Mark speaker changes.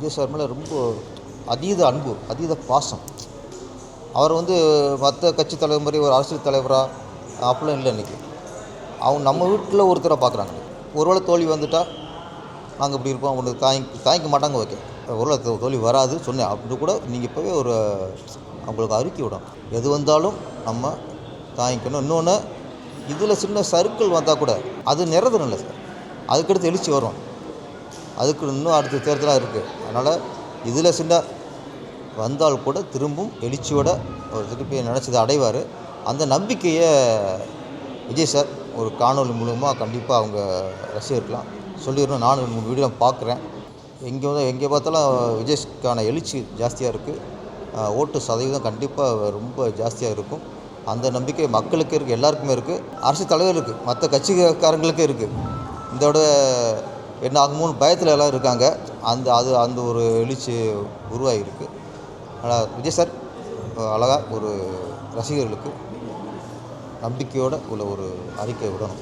Speaker 1: Vijay sir மேலே ரொம்ப அதீத அன்பு, அதீத பாசம். அவர் மற்ற கட்சி தலைவர் மாதிரி ஒரு அரசியல் தலைவராக அப்படிலாம் இல்லை இன்றைக்கி. அவங்க நம்ம வீட்டில் ஒருத்தரை பார்க்குறாங்க. ஒருவேளை தோல்வி வந்துட்டால் நாங்கள் இப்படி இருப்போம், ஒன்று தாங்கிக்க மாட்டாங்க. ஓகே, ஒருவேளை தோல்வி வராது சொன்னேன் அப்படி கூட நீங்கள் இப்போவே அவங்களுக்கு அறிக்கை விடணும். எது வந்தாலும் நம்ம தாங்கிக்கணும். இன்னொன்று, இதில் சின்ன சர்க்கிள் வந்தால் கூட அது நிறதணும் இல்லை சார், அதுக்கடுத்து எழுச்சி வரும். அதுக்கு இன்னும் அடுத்த தேர்தலாக இருக்குது. அதனால் இதில் சின்ன வந்தால் கூட திரும்பும் எழுச்சியோட அவர் திருப்பி நினச்சதை அடைவார். அந்த நம்பிக்கையை விஜய் சார் ஒரு காணொலி மூலமாக கண்டிப்பாக அவங்க ரசிகர்க்கலாம் சொல்லிடணும். நானும் 2-3 வீடியோ பார்க்குறேன். எங்கே பார்த்தாலும் விஜய்க்கான எழுச்சி ஜாஸ்தியாக இருக்குது. ஓட்டு சதவீதம் கண்டிப்பாக ரொம்ப ஜாஸ்தியாக இருக்கும். அந்த நம்பிக்கை மக்களுக்கு இருக்குது, எல்லாருக்குமே இருக்குது. அரசு தலைவருக்கு, மற்ற கட்சிக்காரங்களுக்கே இருக்குது. இதோட என்ன ஆகுமோன்னு பயத்தில் எல்லாம் இருக்காங்க. அந்த ஒரு எழுச்சி உருவாகிருக்கு. அதனால் விஜய் சார் அழகாக ஒரு ரசிகர்களுக்கு நம்பிக்கையோடு உள்ள ஒரு அறிக்கை விடணும்.